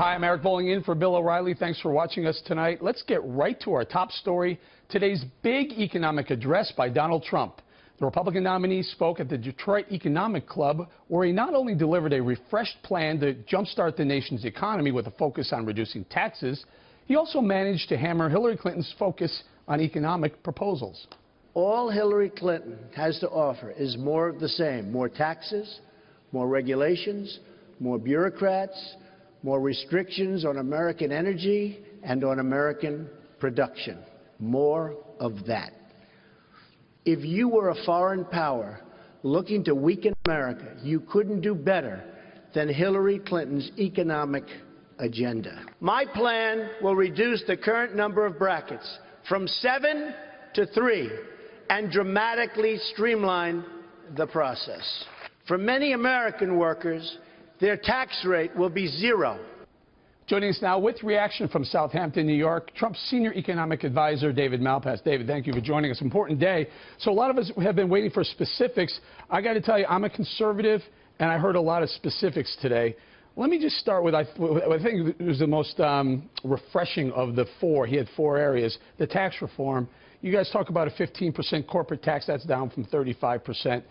Hi, I'm Eric Bolling in for Bill O'Reilly. Thanks for watching us tonight. Let's get right to our top story, today's big economic address by Donald Trump. The Republican nominee spoke at the Detroit Economic Club, where he not only delivered a refreshed plan to jumpstart the nation's economy with a focus on reducing taxes, he also managed to hammer Hillary Clinton's focus on economic proposals. All Hillary Clinton has to offer is more of the same: more taxes, more regulations, more bureaucrats, more restrictions on American energy and on American production. More of that. If you were a foreign power looking to weaken America, you couldn't do better than Hillary Clinton's economic agenda. My plan will reduce the current number of brackets from 7 to 3 and dramatically streamline the process. For many American workers, their tax rate will be 0. Joining us now with reaction from Southampton, New York, Trump's senior economic advisor, David Malpass. David, thank you for joining us. Important day. So a lot of us have been waiting for specifics. I got to tell you, I'm a conservative, and I heard a lot of specifics today. Let me just start with, I think it was the most refreshing of the four. He had 4 areas. The tax reform. You guys talk about a 15% corporate tax. That's down from 35%.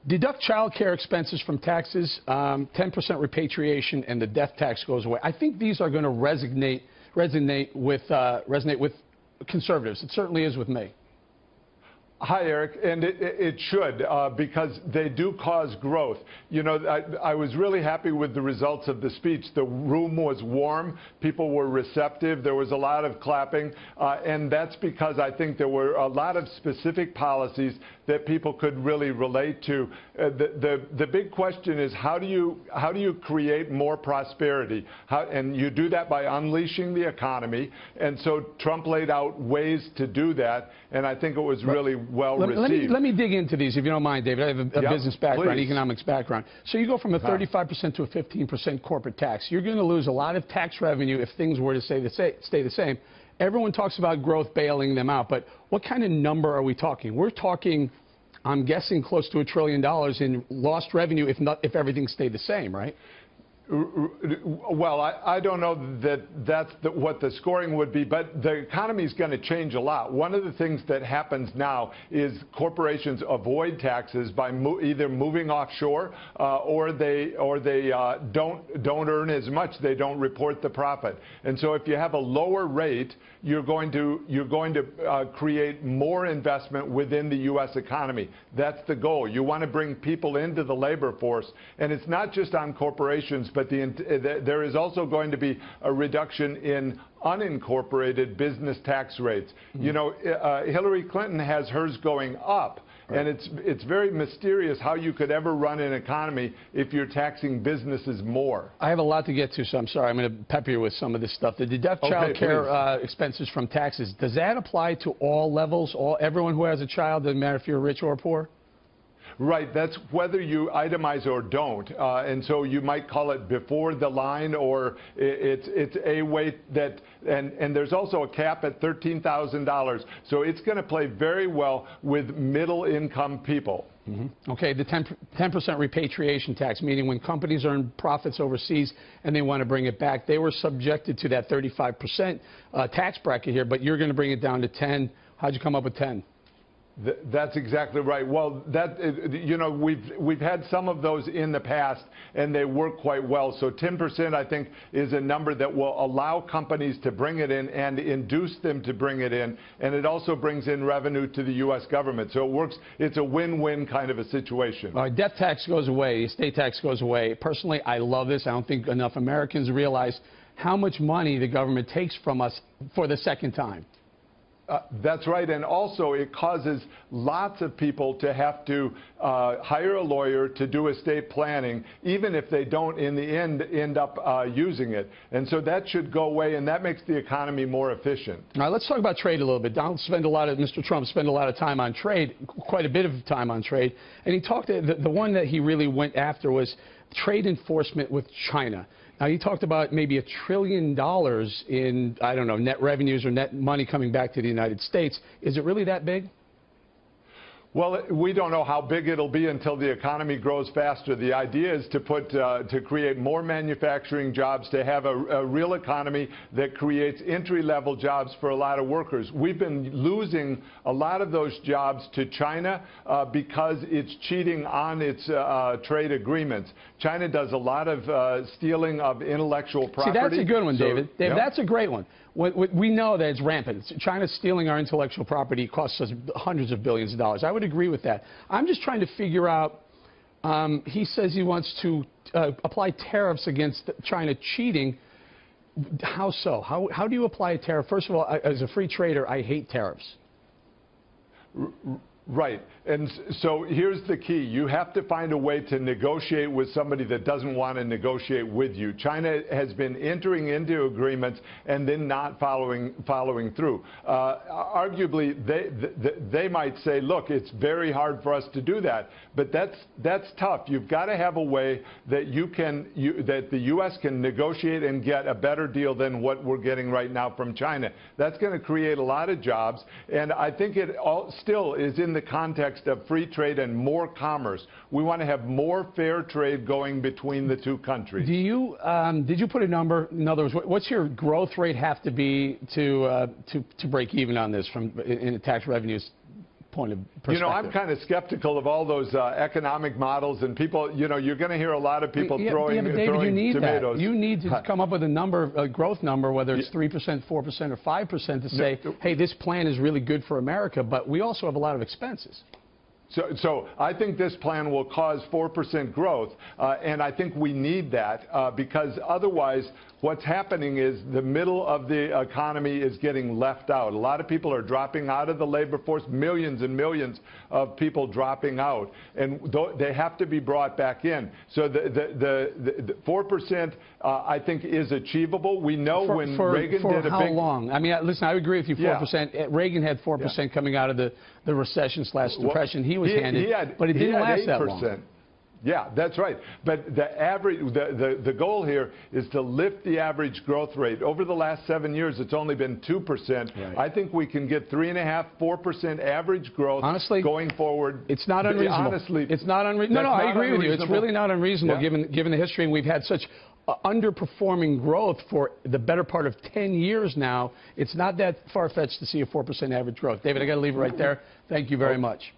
Deduct child care expenses from taxes, 10% repatriation, and the death tax goes away. I think these are going to resonate with conservatives. It certainly is with me. Hi, Eric, and it should, because they do cause growth. You know, I was really happy with the results of the speech. The room was warm. People were receptive. There was a lot of clapping, and that's because I think there were a lot of specific policies that people could really relate to. The big question is, how do you create more prosperity? And you do that by unleashing the economy. And so Trump laid out ways to do that, and I think it was really well received. Let me dig into these, if you don't mind, David. I have a business background, economics background. So you go from a 35% to a 15% corporate tax. You're going to lose a lot of tax revenue if things were to stay the same. Everyone talks about growth bailing them out, but what kind of number are we talking? We're talking, I'm guessing, close to $1 trillion in lost revenue if everything stayed the same, right? Well, I don't know that that's what the scoring would be, but the economy is going to change a lot. One of the things that happens now is corporations avoid taxes by either moving offshore or they don't earn as much. They don't report the profit. And so if you have a lower rate, you're going to create more investment within the U.S. economy. That's the goal. You want to bring people into the labor force, and it's not just on corporations, but there is also going to be a reduction in unincorporated business tax rates. You know, Hillary Clinton has hers going up. Right. And it's very mysterious how you could ever run an economy if you're taxing businesses more. I have a lot to get to, so I'm sorry. I'm going to pepper you with some of this stuff. The deduct child care expenses from taxes, does that apply to all levels, everyone who has a child, doesn't matter if you're rich or poor? Right. That's whether you itemize or don't. And so you might call it before the line, or it's a way that, and there's also a cap at $13,000. So it's going to play very well with middle-income people. Okay, the 10% repatriation tax, meaning when companies earn profits overseas and they want to bring it back, they were subjected to that 35% tax bracket here, but you're going to bring it down to 10. How'd you come up with 10? That's exactly right. Well, you know, we've had some of those in the past, and they work quite well. So 10%, I think, is a number that will allow companies to bring it in and induce them to bring it in, and it also brings in revenue to the U.S. government. So it works. It's a win-win kind of a situation. All right, death tax goes away, estate tax goes away. Personally, I love this. I don't think enough Americans realize how much money the government takes from us for the second time. That's right, and also it causes lots of people to have to hire a lawyer to do estate planning, even if they don't in the end up using it. And so that should go away, and that makes the economy more efficient. All right, let's talk about trade a little bit. Mr. Trump spent a lot of time on trade, quite a bit of time on trade, and he talked, the one that he really went after was trade enforcement with China. Now, you talked about maybe $1 trillion in, I don't know, net revenues or net money coming back to the United States. Is it really that big? Well, we don't know how big it'll be until the economy grows faster. The idea is to create more manufacturing jobs, to have a real economy that creates entry-level jobs for a lot of workers. We've been losing a lot of those jobs to China because it's cheating on its trade agreements. China does a lot of stealing of intellectual property. See, that's a good one, David. Yep. That's a great one. We know that it's rampant. China's stealing our intellectual property. It costs us hundreds of billions of dollars. I would agree with that. I'm just trying to figure out, he says he wants to apply tariffs against China cheating. How so? How do you apply a tariff? First of all, as a free trader, I hate tariffs. Right. And so here's the key. You have to find a way to negotiate with somebody that doesn't want to negotiate with you. China has been entering into agreements and then not following through. Arguably, they might say, look, it's very hard for us to do that. But that's tough. You've got to have a way that that the U.S. can negotiate and get a better deal than what we're getting right now from China. That's going to create a lot of jobs. And I think it all still is in the context of free trade and more commerce. We want to have more fair trade going between the two countries. Do you did you put a number? In other words, what's your growth rate have to be to break even on this from in a tax revenues point of perspective? You know, I'm kind of skeptical of all those economic models, and people, you know, you're going to hear a lot of people throwing but David, you need tomatoes. That. You need to come up with a number, a growth number, whether it's 3%, 4%, or 5%, to say, hey, this plan is really good for America, but we also have a lot of expenses. So I think this plan will cause 4% growth, and I think we need that because otherwise what's happening is the middle of the economy is getting left out. A lot of people are dropping out of the labor force, millions and millions of people dropping out, and they have to be brought back in. So the 4% I think is achievable. We know when Reagan did a big... For how long? I mean, listen, I agree with you, 4%. Yeah. Reagan had 4% coming out of the recession/depression. He was handed, but it didn't last that long. Yeah, that's right. But the average, the goal here is to lift the average growth rate. Over the last 7 years, it's only been 2%. Right. I think we can get 3.5%, 4% average growth. Honestly, going forward. It's not unreasonable. Honestly, it's not unreasonable. No, I agree with you. It's really not unreasonable given the history, and we've had such underperforming growth for the better part of 10 years now. It's not that far-fetched to see a 4% average growth. David, I got to leave it right there. Thank you very much.